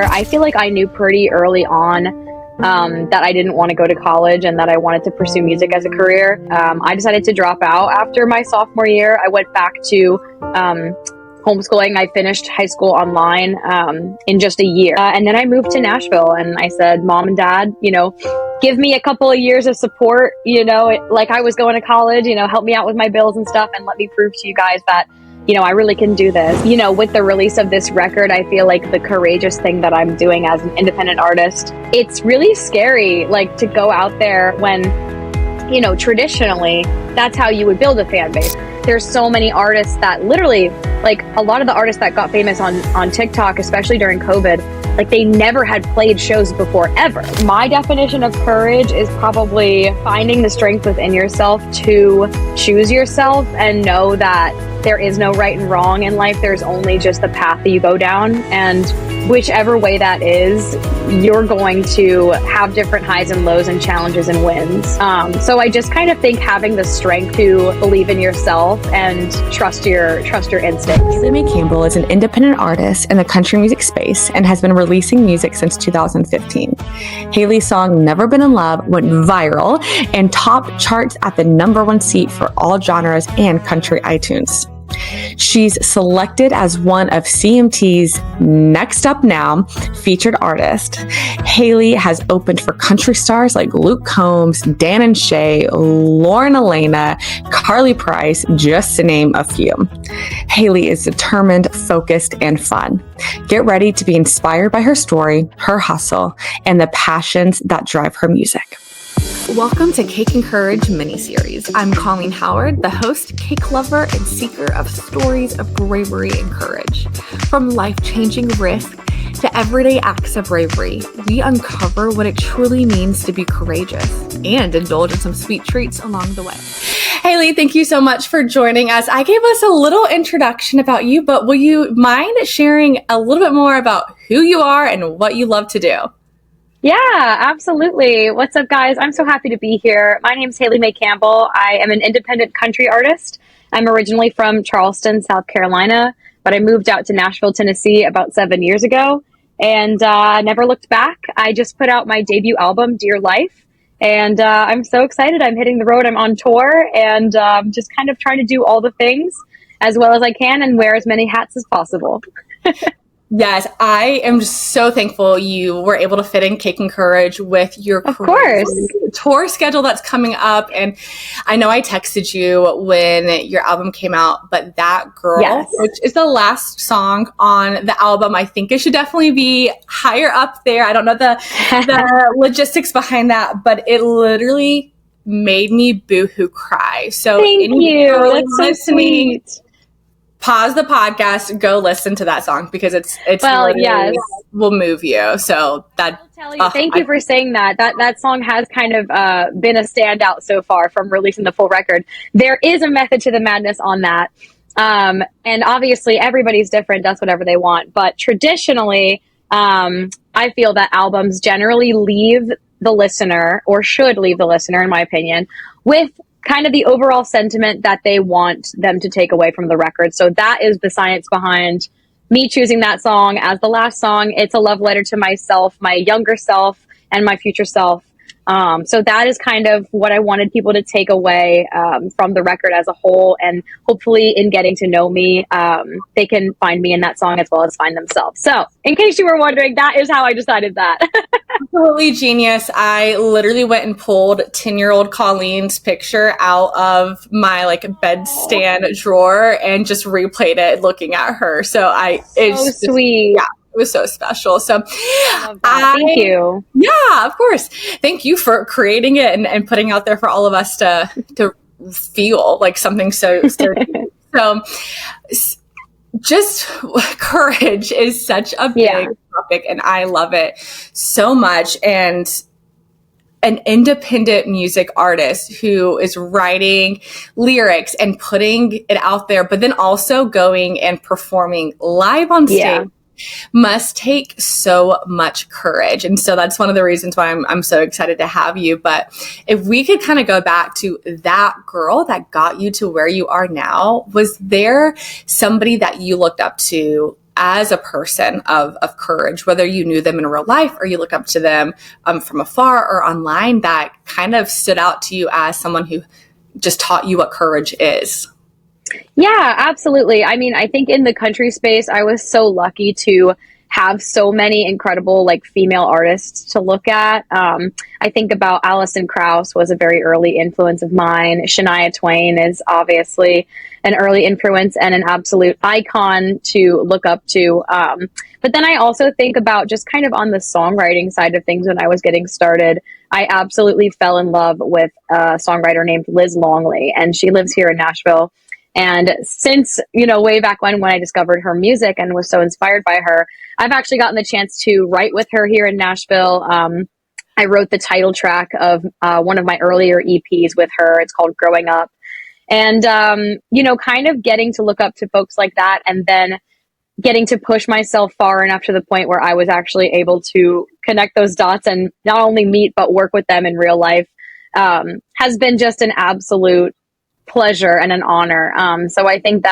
I feel like I knew pretty early on that I didn't want to go to college and that I wanted to pursue music as a career. I decided to drop out after my sophomore year. I went back to homeschooling. I finished high school online in just a year. And then I moved to Nashville and I said, Mom and Dad, give me a couple of years of support, like I was going to college, help me out with my bills and stuff, and let me prove to you guys that I really can do this. With the release of this record, I feel like the courageous thing that I'm doing as an independent artist, it's really scary, like, to go out there when, traditionally, that's how you would build a fan base. There's so many artists that literally, like, a lot of the artists that got famous on TikTok, especially during COVID, like, they never had played shows before, ever. My definition of courage is probably finding the strength within yourself to choose yourself and know that there is no right and wrong in life. There's only just the path that you go down. And whichever way that is, you're going to have different highs and lows and challenges and wins. So I just kind of think having the strength to believe in yourself and trust your instincts. Haley Mae Campbell is an independent artist in the country music space and has been releasing music since 2015. Haley's song Never Been in Love went viral and topped charts at the #1 seat for all genres and country iTunes. She's selected as one of CMT's Next Up Now featured artists. Haley has opened for country stars like Luke Combs, Dan and Shay, Lauren Elena, Carly Price, just to name a few. Haley is determined, focused, and fun. Get ready to be inspired by her story, her hustle, and the passions that drive her music. Welcome to Cake and Courage miniseries. I'm Colleen Howard, the host, cake lover, and seeker of stories of bravery and courage. From life-changing risk to everyday acts of bravery, we uncover what it truly means to be courageous and indulge in some sweet treats along the way. Haley, thank you so much for joining us. I gave us a little introduction about you, but will you mind sharing a little bit more about who you are and what you love to do? Yeah, absolutely. What's up, guys? I'm so happy to be here. My name's Haley Mae Campbell. I am an independent country artist. I'm originally from Charleston, South Carolina, but I moved out to Nashville, Tennessee about 7 years ago and never looked back. I just put out my debut album, Dear Life, and I'm so excited. I'm hitting the road. I'm on tour and just kind of trying to do all the things as well as I can and wear as many hats as possible. Yes, I am just so thankful you were able to fit in Cake and Courage with your tour schedule that's coming up. And I know I texted you when your album came out, but That Girl, yes, which is the last song on the album, I think it should definitely be higher up there. I don't know the logistics behind that, but it literally made me boohoo cry. So thank you. That's so sweet. Pause the podcast, go listen to that song because it's yes, will move you. So that I'll tell you, thank you for saying that. That song has kind of been a standout so far from releasing the full record. There is a method to the madness on that. And obviously everybody's different, does whatever they want. But traditionally, I feel that albums generally leave the listener, or should leave the listener, in my opinion, with kind of the overall sentiment that they want them to take away from the record. So that is the science behind me choosing that song as the last song. It's a love letter to myself, my younger self, and my future self. So that is kind of what I wanted people to take away from the record as a whole. And hopefully in getting to know me, they can find me in that song as well as find themselves. So in case you were wondering, that is how I decided that. Absolutely genius. I literally went and pulled 10-year-old Colleen's picture out of my bedstand drawer and just replayed it looking at her. So it's so sweet. Yeah. It was so special. So thank you. Yeah, of course. Thank you for creating it and putting out there for all of us to feel like something so deep. So just courage is such a big topic and I love it so much. And an independent music artist who is writing lyrics and putting it out there, but then also going and performing live on stage must take so much courage. And so that's one of the reasons why I'm so excited to have you. But if we could kind of go back to that girl that got you to where you are now, was there somebody that you looked up to as a person of courage, whether you knew them in real life or you look up to them from afar or online, that kind of stood out to you as someone who just taught you what courage is? Yeah, absolutely. I mean, I think in the country space, I was so lucky to have so many incredible like female artists to look at. I think about Alison Krauss was a very early influence of mine. Shania Twain is obviously an early influence and an absolute icon to look up to. But then I also think about just kind of on the songwriting side of things when I was getting started. I absolutely fell in love with a songwriter named Liz Longley, and she lives here in Nashville. And since, way back when I discovered her music and was so inspired by her, I've actually gotten the chance to write with her here in Nashville. I wrote the title track of one of my earlier EPs with her. It's called Growing Up. And, kind of getting to look up to folks like that and then getting to push myself far enough to the point where I was actually able to connect those dots and not only meet, but work with them in real life has been just an absolute pleasure and an honor. So I think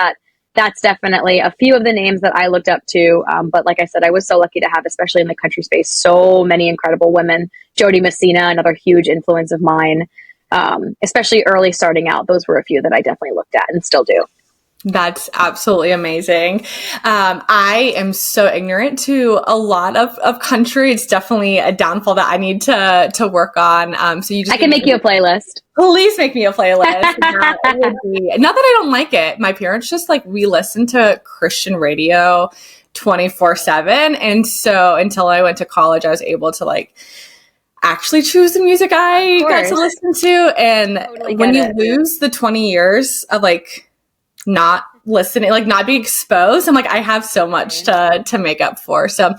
that's definitely a few of the names that I looked up to. But like I said, I was so lucky to have, especially in the country space, so many incredible women. Jody Messina, another huge influence of mine, especially early starting out. Those were a few that I definitely looked at and still do. That's absolutely amazing. I am so ignorant to a lot of country. It's definitely a downfall that I need to work on. So I can make you a playlist. Please make me a playlist. Not that I don't like it. My parents just we listen to Christian radio 24/7. And so until I went to college, I was able to actually choose the music I got to listen to. And totally when you lose the 20 years of not listening, not being exposed, I'm I have so much to make up for. So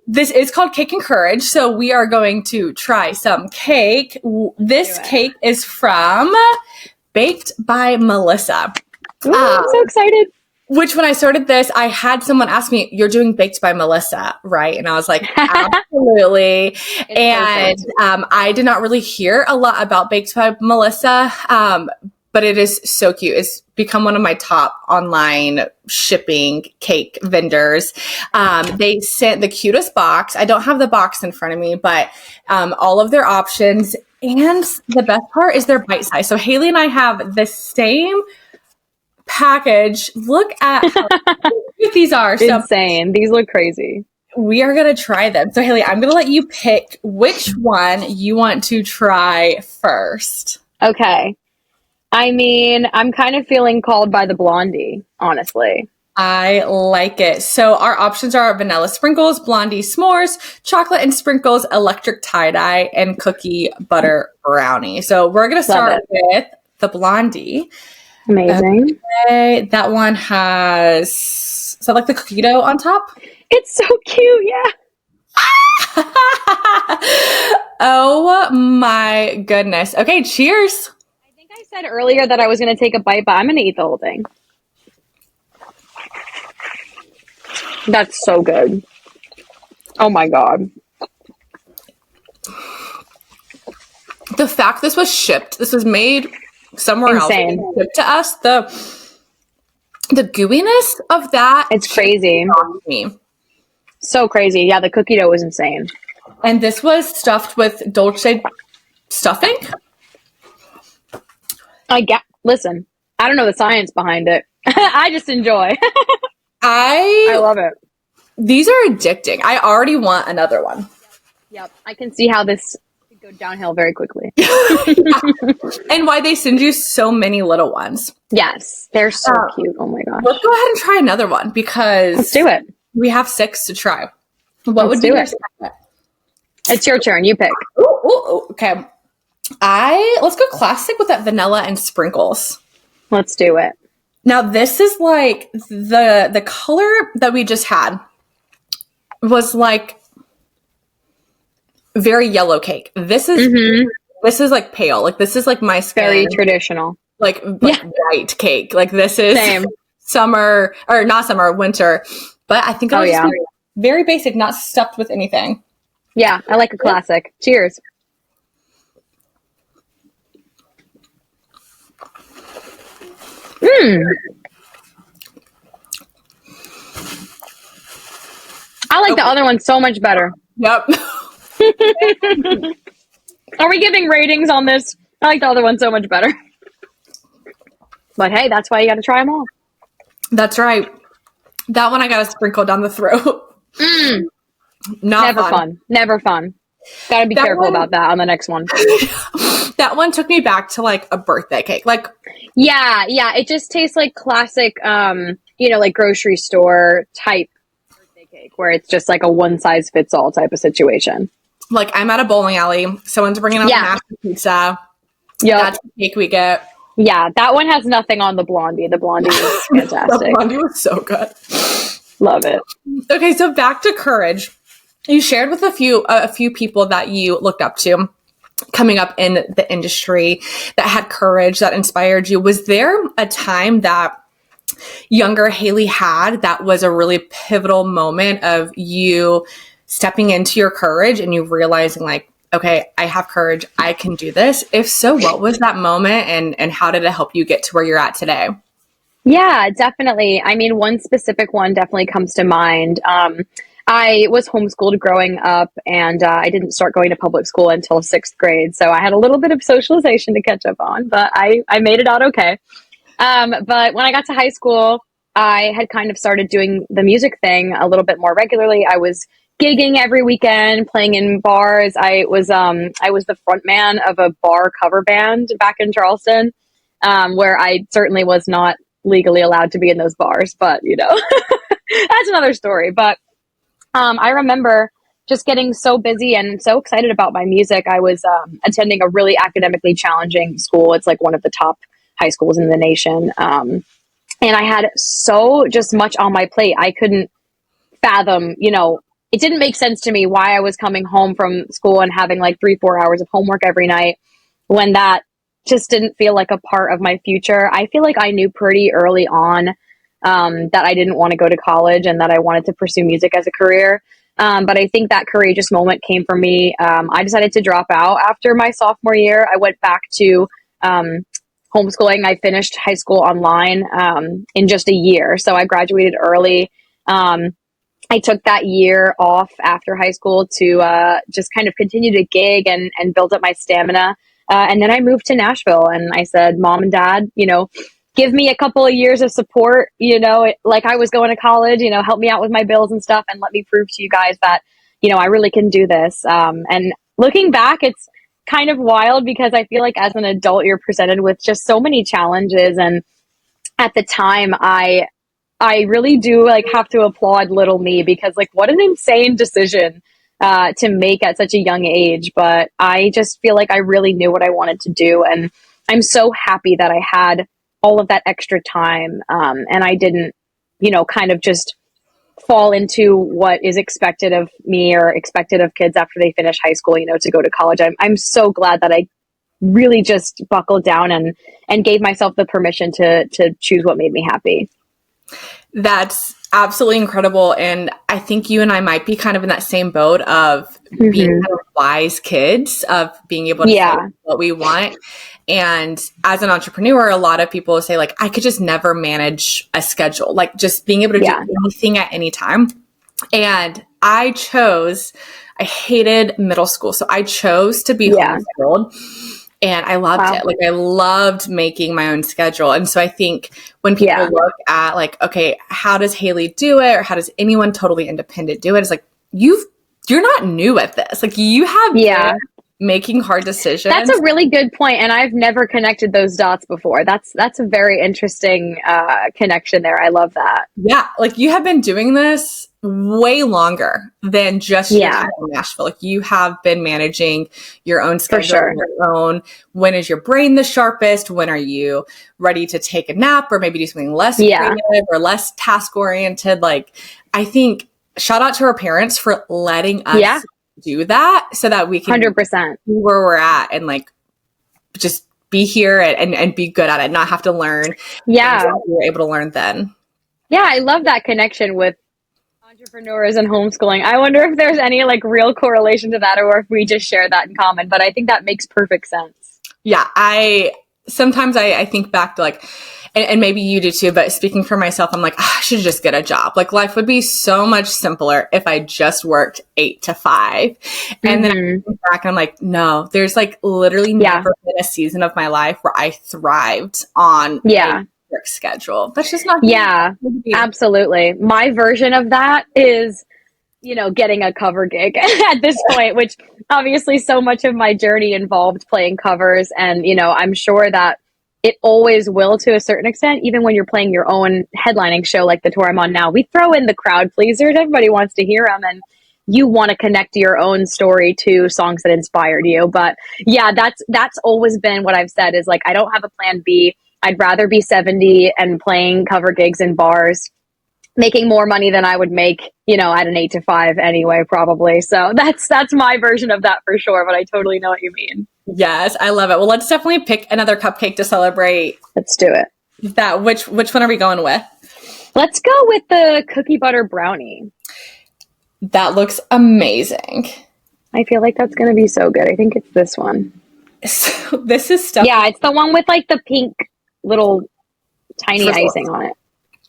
this is called Cake and Courage. So we are going to try some cake. This cake is from Baked by Melissa. Ooh, I'm so excited. Which when I started this, I had someone ask me, "You're doing Baked by Melissa, right?" And I was like, absolutely. And I did not really hear a lot about Baked by Melissa. But it is so cute. It's become one of my top online shipping cake vendors. They sent the cutest box. I don't have the box in front of me, but all of their options. And the best part is they're bite size. So Haley and I have the same package. Look at how cute these are. Insane. These look crazy. We are going to try them. So Haley, I'm going to let you pick which one you want to try first. Okay. I mean, I'm kind of feeling called by the blondie, honestly. I like it. So our options are vanilla sprinkles, blondie s'mores, chocolate and sprinkles, electric tie-dye, and cookie butter brownie. So we're going to start with the blondie. Amazing. Okay, that one has, is that the cookie dough on top? It's so cute, yeah. Oh my goodness. Okay, cheers. I said earlier that I was going to take a bite, but I'm going to eat the whole thing. That's so good. Oh my God. The fact this was shipped, this was made somewhere else, shipped to us, the gooiness of that. It's crazy. So crazy. Yeah, the cookie dough was insane. And this was stuffed with dolce stuffing? Listen, I don't know the science behind it. I just enjoy. I love it. These are addicting. I already want another one. Yep. I can see how this could go downhill very quickly. And why they send you so many little ones. Yes. They're so cute. Oh my gosh. Let's go ahead and try another one because let's do it. We have 6 to try. What would be your second? It's your turn. You pick. Ooh, okay. Let's go classic with that vanilla and sprinkles. Let's do it. Now this is the color that we just had was very yellow cake. This is pale. This is my skin. Very traditional. White cake. This is same. Summer or not summer, winter. But I think it'll just be very basic, not stuffed with anything. Yeah, I like a classic. Cheers. I like the other one so much better. Yep. Are we giving ratings on this? I like the other one so much better. But hey, that's why you got to try them all. That's right. That one I got to sprinkle down the throat. Not Never fun. Never fun. Got to be careful about that on the next one. That one took me back to like a birthday cake. Like, yeah. It just tastes like classic, like grocery store type birthday cake where it's just like a one size fits all type of situation. Like I'm at a bowling alley. Someone's bringing out the master pizza. Yeah. That's the cake we get. Yeah, that one has nothing on the blondie. The blondie was fantastic. The blondie was so good. Love it. Okay, so back to courage. You shared with a few people that you looked up to coming up in the industry that had courage, that inspired you. Was there a time that younger Haley had that was a really pivotal moment of you stepping into your courage and you realizing like, okay, I have courage. I can do this. If so, what was that moment and how did it help you get to where you're at today? Yeah, definitely. I mean, one specific one definitely comes to mind. I was homeschooled growing up and I didn't start going to public school until 6th grade. So I had a little bit of socialization to catch up on, but I made it out okay. But when I got to high school, I had kind of started doing the music thing a little bit more regularly. I was gigging every weekend, playing in bars. I was the front man of a bar cover band back in Charleston, where I certainly was not legally allowed to be in those bars, but that's another story. But I remember just getting so busy and so excited about my music. I was attending a really academically challenging school. It's like one of the top high schools in the nation. And I had so just much on my plate. I couldn't fathom, it didn't make sense to me why I was coming home from school and having like 3-4 hours of homework every night when that just didn't feel like a part of my future. I feel like I knew pretty early on that I didn't want to go to college and that I wanted to pursue music as a career. But I think that courageous moment came for me. I decided to drop out after my sophomore year. I went back to homeschooling. I finished high school online in just a year. So I graduated early. I took that year off after high school to just kind of continue to gig and build up my stamina. And then I moved to Nashville and I said, Mom and Dad, give me a couple of years of support, like I was going to college, help me out with my bills and stuff and let me prove to you guys that, I really can do this. And looking back, it's kind of wild because I feel like as an adult, you're presented with just so many challenges. And at the time, I really do like have to applaud little me because like what an insane decision to make at such a young age. But I just feel like I really knew what I wanted to do. And I'm so happy that I had all of that extra time. And I didn't, kind of just fall into what is expected of me or expected of kids after they finish high school, to go to college. I'm so glad that I really just buckled down and gave myself the permission to choose what made me happy. That's absolutely incredible. And I think you and I might be kind of in that same boat of being kind of wise kids, of being able to say what we want. And as an entrepreneur, a lot of people say like, I could just never manage a schedule, like just being able to do anything at any time. And I hated middle school. So I chose to be homeschooled. And I loved it. Like I loved making my own schedule. And so I think when people look at like, okay, how does Haley do it? Or how does anyone totally independent do it? It's like, you're not new at this. Like you have been making hard decisions. That's a really good point. And I've never connected those dots before. That's a very interesting connection there. I love that. Yeah. Like you have been doing this way longer than just your time in Nashville. Like you have been managing your own schedule, your own. When is your brain the sharpest? When are you ready to take a nap or maybe do something less creative or less task oriented? Like I think shout out to our parents for letting us do that so that we can 100% be where we're at and like just be here and be good at it, not have to learn. Yeah. We were able to learn then. Yeah. I love that connection with entrepreneurs and homeschooling. I wonder if there's any like real correlation to that or if we just share that in common, but I think that makes perfect sense. Yeah, I sometimes I think back to like, and maybe you do too, but speaking for myself, I'm like, I should just get a job. Like life would be so much simpler if I just worked 8 to 5. And then I think back and I'm like, no, there's like literally never been a season of my life where I thrived on a work schedule. That's just not. Yeah, absolutely. My version of that is, getting a cover gig at this point, which obviously so much of my journey involved playing covers. And, I'm sure that it always will to a certain extent, even when you're playing your own headlining show like the tour I'm on now. We throw in the crowd pleasers. Everybody wants to hear them, and you want to connect your own story to songs that inspired you. But yeah, that's always been what I've said is like, I don't have a plan B. I'd rather be 70 and playing cover gigs in bars, making more money than I would make, at an 8 to 5 anyway, probably. So that's my version of that for sure. But I totally know what you mean. Yes, I love it. Well, let's definitely pick another cupcake to celebrate. Let's do it. That which one are we going with? Let's go with the cookie butter brownie. That looks amazing. I feel like that's going to be so good. I think it's this one. So this is stuff. Yeah, it's the one with like the pink little tiny icing on it.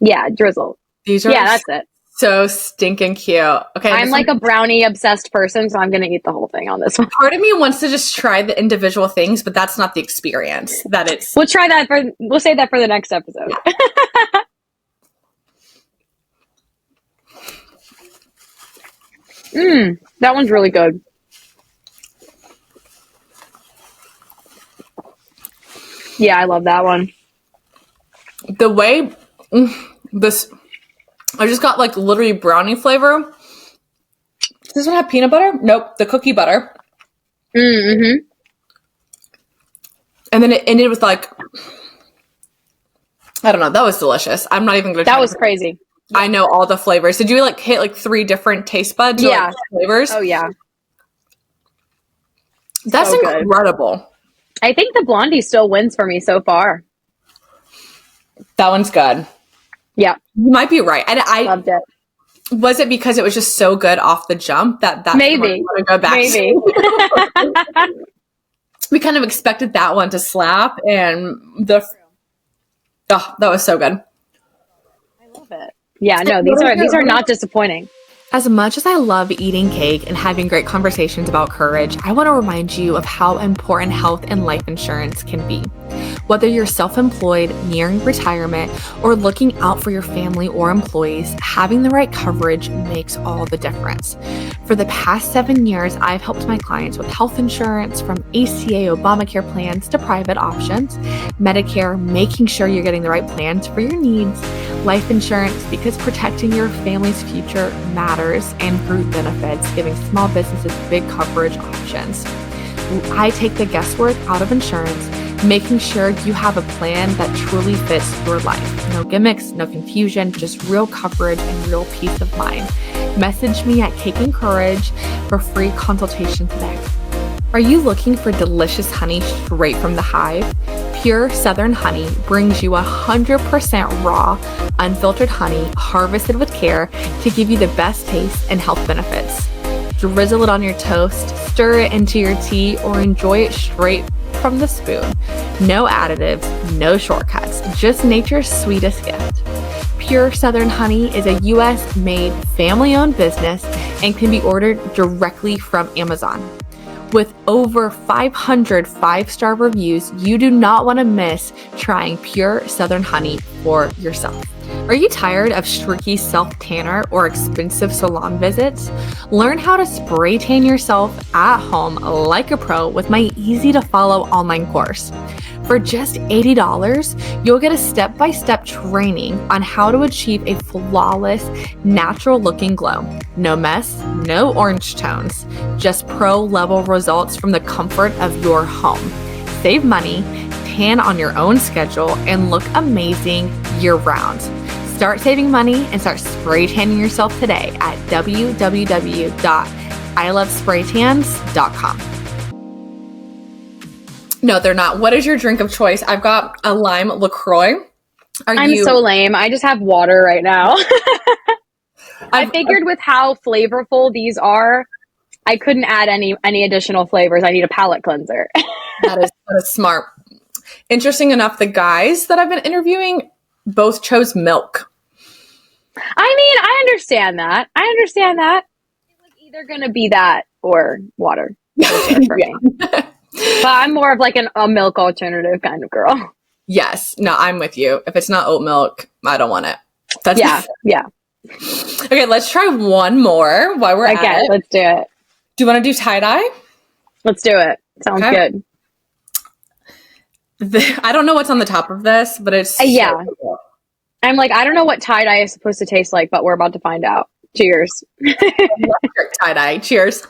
Yeah, drizzle. These are that's it. So stinking cute. Okay. I'm like a brownie obsessed person, so I'm going to eat the whole thing on this one. Part of me wants to just try the individual things, but that's not the experience that it's. We'll try that we'll save that for the next episode. That one's really good. Yeah, I love that one. The way this, I just got like literally brownie flavor. Does this one have peanut butter? Nope, the cookie butter. Mm-hmm. And then it ended with like, I don't know. That was delicious. I'm not even going to. That was crazy. I know all the flavors. Did you like hit like 3 different taste buds? Yeah. Like, flavors? Oh yeah. That's so incredible. Good. I think the blondie still wins for me so far. That one's good. Yeah. You might be right. And I loved it. Was it because it was just so good off the jump that's maybe what I want to go back to? We kind of expected that one to slap, and that was so good. I love it. Yeah, no, these are not disappointing. As much as I love eating cake and having great conversations about courage, I want to remind you of how important health and life insurance can be. Whether you're self-employed, nearing retirement, or looking out for your family or employees, having the right coverage makes all the difference. For the past 7 years, I've helped my clients with health insurance, from ACA Obamacare plans to private options, Medicare, making sure you're getting the right plans for your needs, life insurance because protecting your family's future matters, and group benefits, giving small businesses big coverage options. I take the guesswork out of insurance, making sure you have a plan that truly fits your life. No gimmicks, no confusion, just real coverage and real peace of mind. Message me at Cake and Courage for free consultation today. Are you looking for delicious honey straight from the hive? Pure Southern Honey brings you 100% raw, unfiltered honey harvested with care to give you the best taste and health benefits. Drizzle it on your toast, stir it into your tea, or enjoy it straight from the spoon. No additives, no shortcuts, just nature's sweetest gift. Pure Southern Honey is a US-made, family-owned business and can be ordered directly from Amazon. With over 500 5-star reviews, you do not want to miss trying Pure Southern Honey for yourself. Are you tired of streaky self-tanner or expensive salon visits? Learn how to spray tan yourself at home like a pro with my easy-to-follow online course. For just $80, you'll get a step-by-step training on how to achieve a flawless, natural-looking glow. No mess, no orange tones, just pro-level results from the comfort of your home. Save money, tan on your own schedule, and look amazing year-round. Start saving money and start spray tanning yourself today at www.ilovespraytans.com. No, they're not. What is your drink of choice? I've got a lime LaCroix. I'm so lame. I just have water right now. I figured with how flavorful these are, I couldn't add any additional flavors. I need a palate cleanser. That is smart. Interesting enough, the guys that I've been interviewing both chose milk. I mean, I understand that. It was either going to be that or water. For me. But I'm more of like a milk alternative kind of girl. Yes. No, I'm with you. If it's not oat milk, I don't want it. That's Yeah. Okay, let's try one more while we're at it. Let's do it. Do you want to do tie-dye? Let's do it. Sounds good. I don't know what's on the top of this, but it's yeah. Cool. I'm like, I don't know what tie-dye is supposed to taste like, but we're about to find out. Cheers. Tie-dye. Cheers.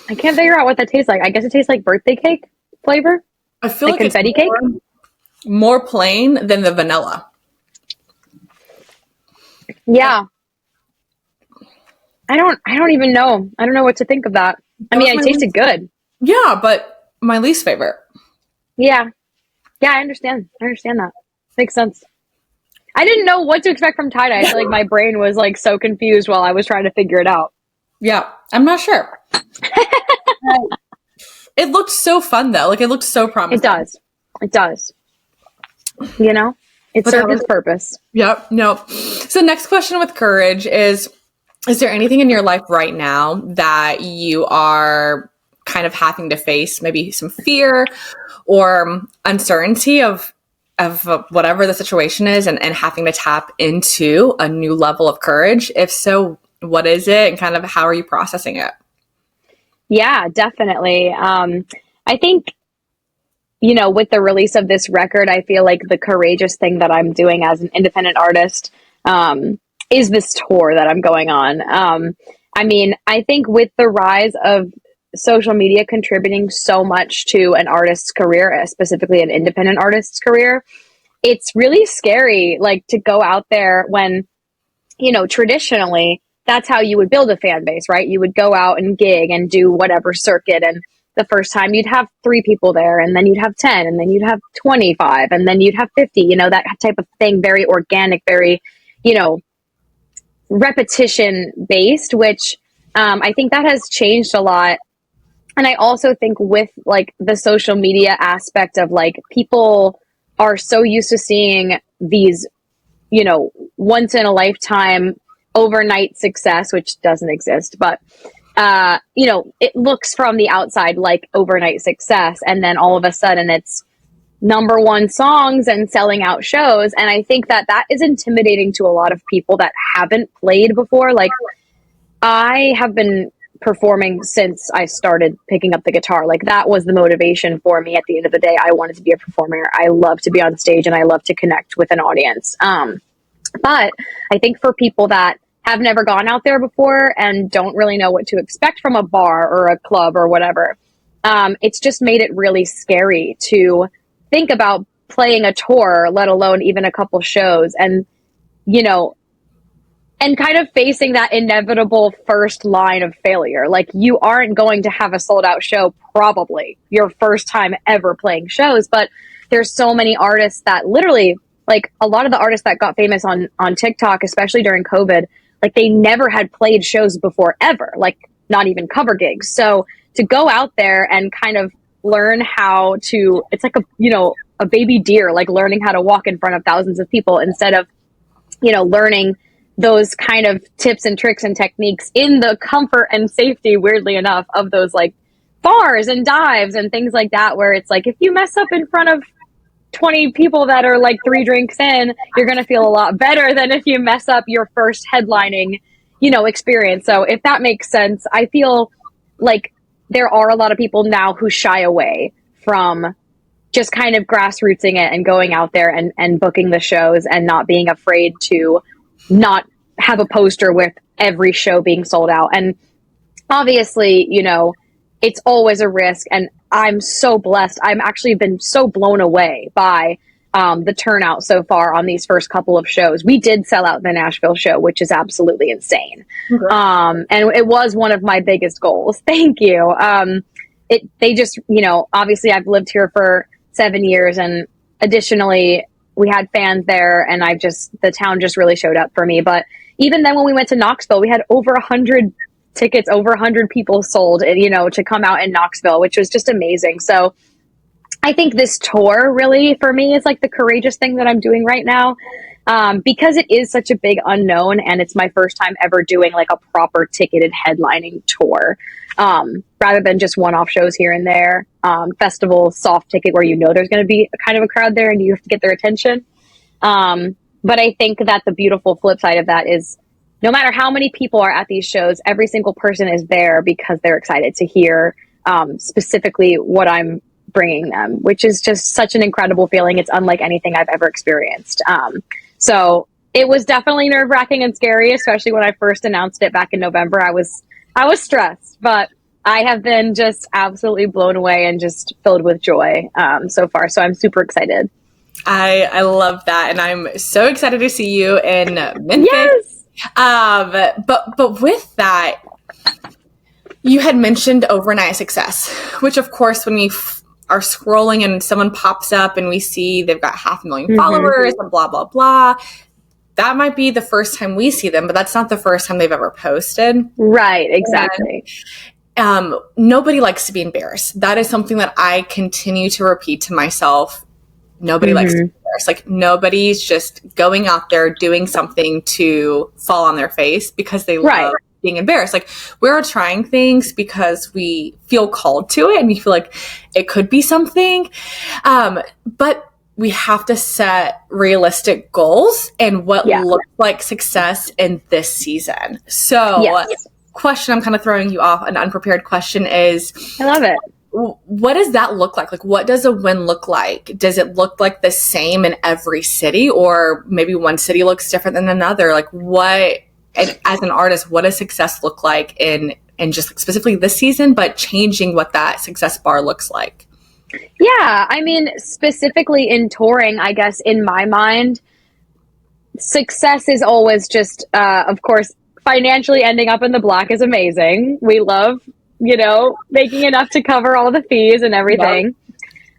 I can't figure out what that tastes like. I guess it tastes like birthday cake flavor. I feel like confetti cake. More plain than the vanilla. Yeah. I don't even know. I don't know what to think of that. I mean, it tasted good. Yeah, but my least favorite. Yeah. Yeah, I understand. That. Makes sense. I didn't know what to expect from tie-dye. I feel like my brain was like so confused while I was trying to figure it out. Yeah, I'm not sure. It looked so fun though. Like it looked so promising. It does. You know? It served its purpose. Yep. No. So next question with courage is there anything in your life right now that you are kind of having to face, maybe some fear or uncertainty of whatever the situation is and having to tap into a new level of courage? If so, what is it and kind of how are you processing it? Yeah, definitely. I think, with the release of this record, I feel like the courageous thing that I'm doing as an independent artist is this tour that I'm going on. I mean, I think with the rise of social media contributing so much to an artist's career, specifically an independent artist's career, it's really scary, like to go out there when, traditionally, that's how you would build a fan base, right? You would go out and gig and do whatever circuit. And the first time you'd have 3 people there, and then you'd have 10, and then you'd have 25, and then you'd have 50, that type of thing, very organic, very, repetition based, which I think that has changed a lot. And I also think with like the social media aspect of like people are so used to seeing these, once in a lifetime overnight success, which doesn't exist, but it looks from the outside like overnight success, and then all of a sudden it's #1 songs and selling out shows. And I think that is intimidating to a lot of people that haven't played before. Like I have been performing since I started picking up the guitar. Like that was the motivation for me. At the end of the day, I wanted to be a performer. I love to be on stage and I love to connect with an audience. But I think for people that have never gone out there before and don't really know what to expect from a bar or a club or whatever, it's just made it really scary to think about playing a tour, let alone even a couple shows, and and kind of facing that inevitable first line of failure. Like you aren't going to have a sold out show, probably your first time ever playing shows, but there's so many artists that literally, like a lot of the artists that got famous on TikTok, especially during COVID, like they never had played shows before ever, like not even cover gigs. So to go out there and kind of learn how to, it's like a baby deer, like learning how to walk in front of thousands of people instead of, learning those kind of tips and tricks and techniques in the comfort and safety, weirdly enough, of those like bars and dives and things like that, where it's like, if you mess up in front of 20 people that are like 3 drinks in, you're going to feel a lot better than if you mess up your first headlining, experience. So if that makes sense, I feel like there are a lot of people now who shy away from just kind of grassrootsing it and going out there and booking the shows and not being afraid to not have a poster with every show being sold out. And obviously, it's always a risk. And I'm so blessed. I'm actually been so blown away by the turnout so far on these first couple of shows. We did sell out the Nashville show, which is absolutely insane. And it was one of my biggest goals. Thank you. They just, obviously I've lived here for 7 years, and additionally, we had fans there, and the town just really showed up for me. But even then, when we went to Knoxville, we had over 100 tickets, over 100 people sold, to come out in Knoxville, which was just amazing. So I think this tour really, for me, is like the courageous thing that I'm doing right now. Because it is such a big unknown, and it's my first time ever doing like a proper ticketed headlining tour, rather than just one-off shows here and there, festival soft ticket where there's going to be a kind of a crowd there and you have to get their attention. But I think that the beautiful flip side of that is no matter how many people are at these shows, every single person is there because they're excited to hear specifically what I'm bringing them, which is just such an incredible feeling. It's unlike anything I've ever experienced. So it was definitely nerve-wracking and scary, especially when I first announced it back in November. I was stressed, but I have been just absolutely blown away and just filled with joy so far. So I'm super excited. I love that, and I'm so excited to see you in Memphis. Yes. But with that, you had mentioned overnight success, which of course, when we are scrolling and someone pops up and we see they've got 500,000 followers and blah, blah, blah, that might be the first time we see them, but that's not the first time they've ever posted. Right, exactly. And, nobody likes to be embarrassed. That is something that I continue to repeat to myself. Nobody likes to be embarrassed. Like, nobody's just going out there doing something to fall on their face because they love being embarrassed. Like, we're trying things because we feel called to it and we feel like it could be something. But we have to set realistic goals and what looks like success in this season. So question, I'm kind of throwing you off, an unprepared question is, I love it. What does that look like? Like, what does a win look like? Does it look like the same in every city, or maybe one city looks different than another? Like, what, and as an artist, what does success look like in just like specifically this season, but changing what that success bar looks like? Yeah, I mean, specifically in touring, I guess in my mind, success is always just, of course, financially ending up in the black is amazing. We love, making enough to cover all the fees and everything.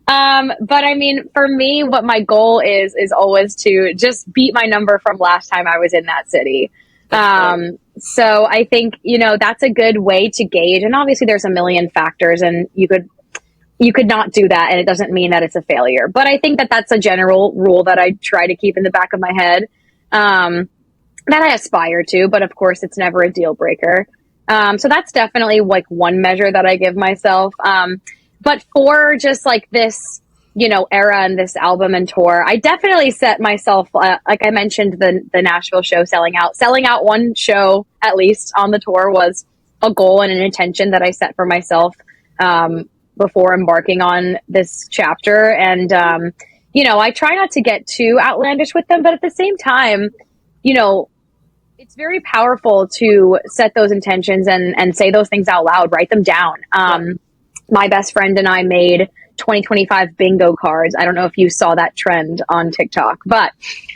But I mean, for me, what my goal is always to just beat my number from last time I was in that city. So I think, that's a good way to gauge. And obviously there's a million factors, and you could not do that, and it doesn't mean that it's a failure. But I think that that's a general rule that I try to keep in the back of my head, that I aspire to, but of course it's never a deal breaker. So that's definitely like one measure that I give myself. But for just like this, era and this album and tour, I definitely set myself, like I mentioned, the Nashville show selling out one show at least on the tour was a goal and an intention that I set for myself, before embarking on this chapter. And, I try not to get too outlandish with them, but at the same time, it's very powerful to set those intentions and say those things out loud, write them down. My best friend and I made 2025 bingo cards. I don't know if you saw that trend on TikTok, but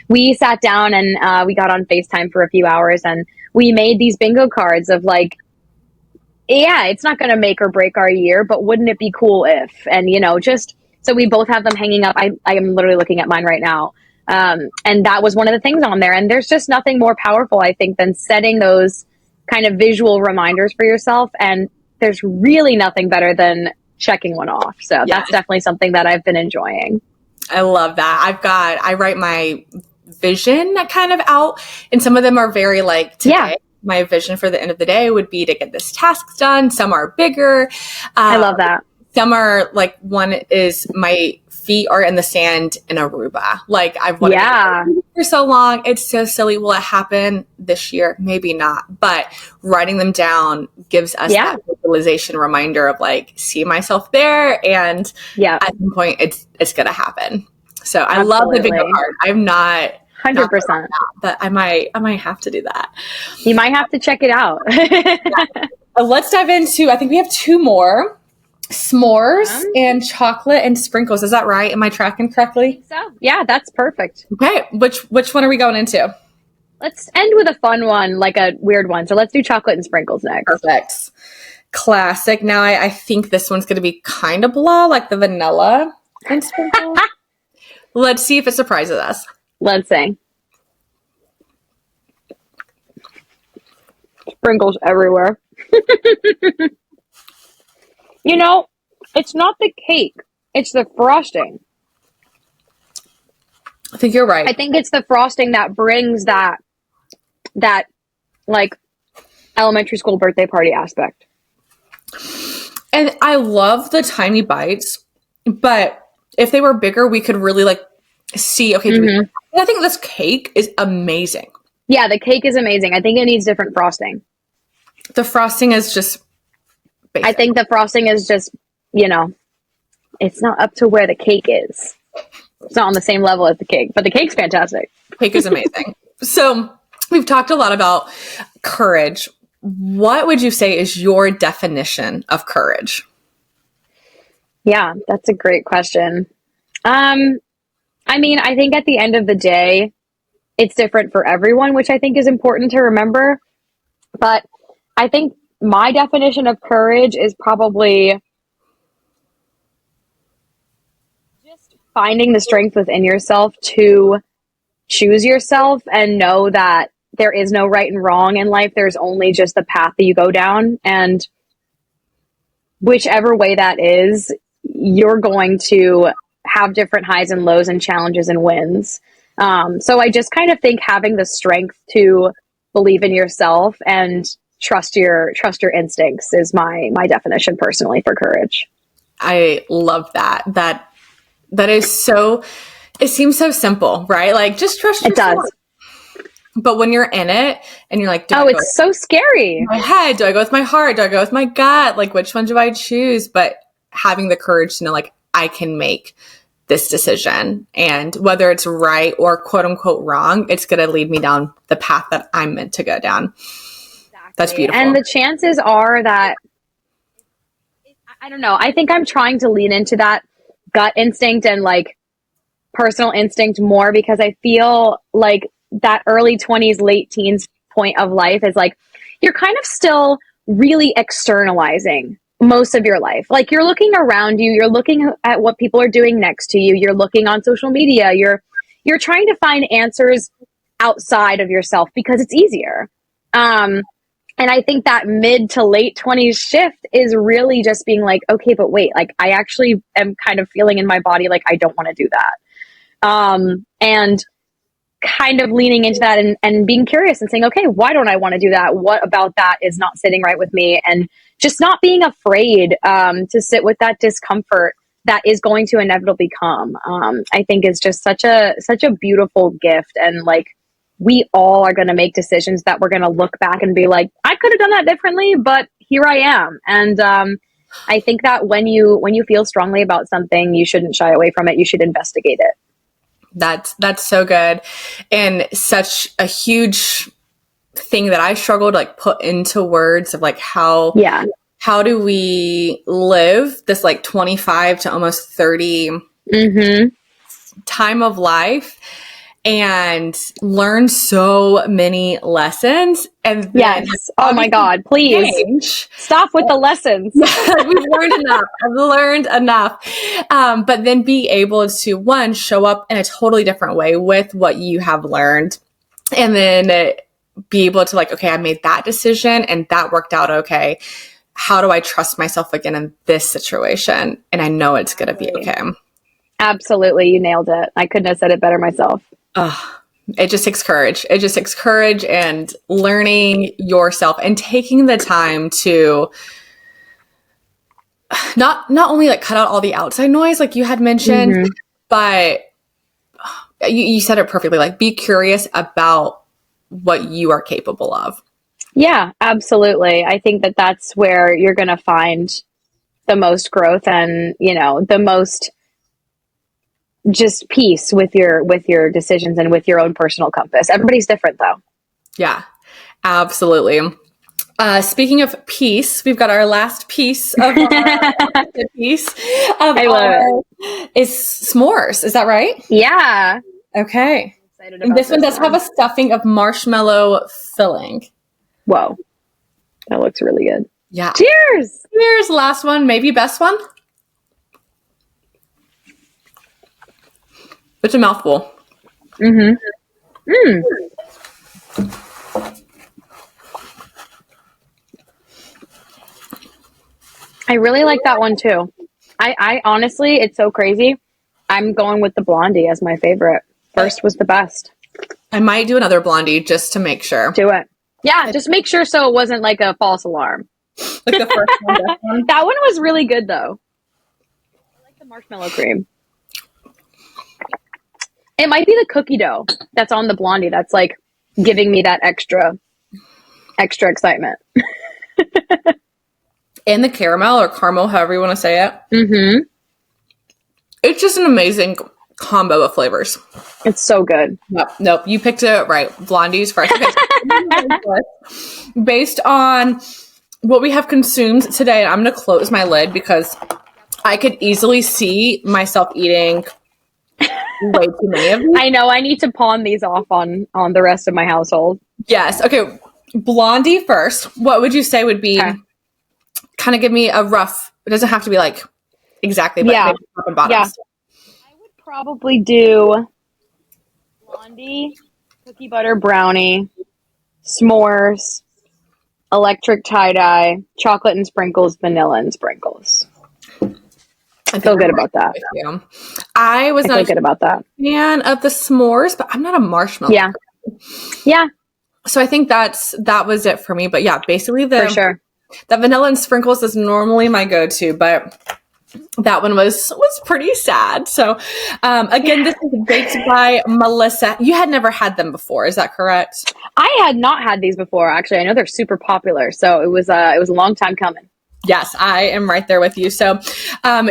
we sat down and we got on FaceTime for a few hours and we made these bingo cards of like, yeah, it's not going to make or break our year, but wouldn't it be cool if, and just, so we both have them hanging up. I am literally looking at mine right now. And that was one of the things on there. And there's just nothing more powerful, I think, than setting those kind of visual reminders for yourself. And there's really nothing better than checking one off. So that's definitely something that I've been enjoying. I love that. I write my vision kind of out, and some of them are very like today. My vision for the end of the day would be to get this task done. Some are bigger. I love that. Some are like, one is my feet are in the sand in Aruba. Like, I've wanted to for so long. It's so silly. Will it happen this year? Maybe not. But writing them down gives us that visualization reminder of like, see myself there. And at some point it's going to happen. So I love the bingo card. I'm not 100%, but I might have to do that. You might have to check it out. Let's dive into, I think we have two more. S'mores and chocolate and sprinkles. Is that right? Am I tracking correctly? So yeah, that's perfect. Okay. Which one are we going into? Let's end with a fun one, like a weird one. So let's do chocolate and sprinkles next. Perfect. Classic. Now I think this one's going to be kind of blah, like the vanilla and sprinkles. Let's see if it surprises us. Let's see. Sprinkles everywhere. You know, it's not the cake. It's the frosting. I think you're right. I think it's the frosting that brings that like elementary school birthday party aspect. And I love the tiny bites, but if they were bigger, we could really like see, okay, I think this cake is amazing. Yeah, the cake is amazing. I think it needs different frosting. The frosting is just basic. I think the frosting is just, you know, it's not up to where the cake is. It's not on the same level as the cake, but the cake's fantastic. Cake is amazing. So we've talked a lot about courage. What would you say is your definition of courage? Yeah, that's a great question. I mean, I think at the end of the day, it's different for everyone, which I think is important to remember. But I think my definition of courage is probably just finding the strength within yourself to choose yourself and know that there is no right and wrong in life. There's only just the path that you go down. And whichever way that is, you're going to have different highs and lows and challenges and wins. So I just kind of think having the strength to believe in yourself and trust your instincts is my definition personally for courage. I love that. That is so, it seems so simple, right? Like just trust yourself. It does. But when you're in it and you're like, it's so scary. My head, do I go with my heart? Do I go with my gut? Like, which one do I choose? But having the courage to know, like, I can make this decision, and whether it's right or quote unquote wrong, it's going to lead me down the path that I'm meant to go down. Exactly. That's beautiful. And the chances are that, I don't know, I think I'm trying to lean into that gut instinct and like personal instinct more, because I feel like that early 20s, late teens point of life is like, you're kind of still really externalizing most of your life. Like you're looking around you, you're looking at what people are doing next to you, you're looking on social media, you're trying to find answers outside of yourself because it's easier. And I think that mid to late 20s shift is really just being like, okay, but wait, like I actually am kind of feeling in my body like I don't want to do that. And kind of leaning into that and being curious and saying, okay, why don't I want to do that? What about that is not sitting right with me? And just not being afraid to sit with that discomfort that is going to inevitably come. I think is just such a beautiful gift. And like, we all are going to make decisions that we're going to look back and be like, I could have done that differently, but here I am. And I think that when you feel strongly about something, you shouldn't shy away from it. You should investigate it. That's so good. And such a huge thing that I struggle to like put into words of like how do we live this like 25 to almost 30 time of life and learn so many lessons. And then oh my God, please stop with the lessons. We've learned enough. I've learned enough. But then be able to, one, show up in a totally different way with what you have learned. And then be able to like, okay, I made that decision and that worked out okay. How do I trust myself again in this situation? And I know it's going to be okay. Absolutely. You nailed it. I couldn't have said it better myself. It just takes courage. It just takes courage and learning yourself and taking the time to not only like cut out all the outside noise, like you had mentioned, but you said it perfectly. Like be curious about what you are capable of. Yeah, absolutely. I think that that's where you're going to find the most growth and, you know, the most just peace with your decisions and with your own personal compass. Everybody's different though. Yeah, absolutely. Speaking of peace, we've got our last piece of our piece of I love it. Is s'mores. Is that right? Yeah. Okay. And this one does have a stuffing of marshmallow filling. Whoa. That looks really good. Yeah. Cheers. Cheers. Last one, maybe best one. It's a mouthful. Mm-hmm. Mm. I really like that one too. I honestly, it's so crazy. I'm going with the Blondie as my favorite. First was the best. I might do another Blondie just to make sure. Do it. Yeah, just make sure so it wasn't like a false alarm. Like the first one. That one was really good though. I like the marshmallow cream. It might be the cookie dough that's on the Blondie that's like giving me that extra excitement. And the caramel or caramel, however you want to say it. Mm-hmm. It's just an amazing combo of flavors. It's so good. Nope. You picked it right. Blondie's first. Okay. Based on what we have consumed today, I'm going to close my lid because I could easily see myself eating way too many of these. I know. I need to pawn these off on the rest of my household. Yes. Okay. Blondie first. What would you say would be kind of give me a rough, it doesn't have to be like exactly, but maybe top and bottoms. Yeah. I would probably do Blondie, cookie butter brownie, s'mores, electric tie-dye, chocolate and sprinkles, vanilla and sprinkles. I feel good about that. I feel good about that. Fan of the s'mores, but I'm not a marshmallow. Yeah. Yeah. So I think that was it for me. But yeah, basically for sure. The vanilla and sprinkles is normally my go-to, but that one was pretty sad. So again, this is baked by Melissa. You had never had them before, is that correct? I had not had these before, actually. I know they're super popular, so it was a long time coming. Yes, I am right there with you. So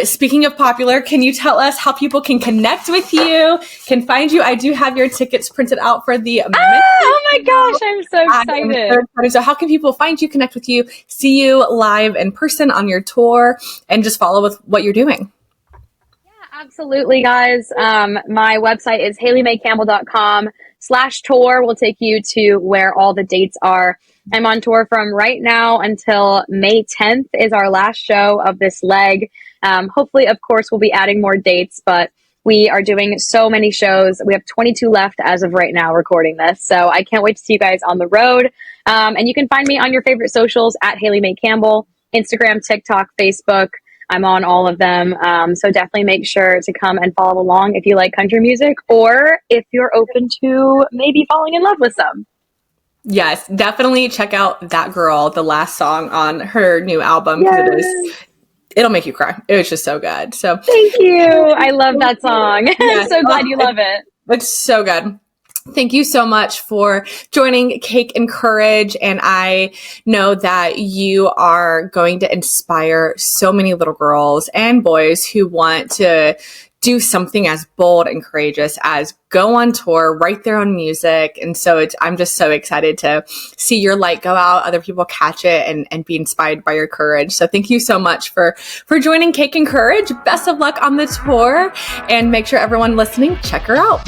speaking of popular, can you tell us how people can connect with you, can find you? I do have your tickets printed out for the oh my gosh, I'm so excited. So how can people find you, connect with you, see you live in person on your tour, and just follow with what you're doing? Yeah, absolutely, guys. My website is haleymaecampbell.com/tour. Will take you to where all the dates are. I'm on tour from right now until May 10th is our last show of this leg. Hopefully, of course, we'll be adding more dates, but we are doing so many shows. We have 22 left as of right now recording this. So I can't wait to see you guys on the road. And you can find me on your favorite socials at Haley Mae Campbell, Instagram, TikTok, Facebook. I'm on all of them. So definitely make sure to come and follow along if you like country music or if you're open to maybe falling in love with some. Yes, definitely check out That Girl, the last song on her new album. Yes. It'll make you cry. It was just so good. So thank you. I love that song. I'm so glad you love it. It's so good. Thank you so much for joining Cake and Courage. And I know that you are going to inspire so many little girls and boys who want to do something as bold and courageous as go on tour, write their own music. And so I'm just so excited to see your light go out, other people catch it and be inspired by your courage. So thank you so much for joining Cake and Courage. Best of luck on the tour and make sure everyone listening, check her out.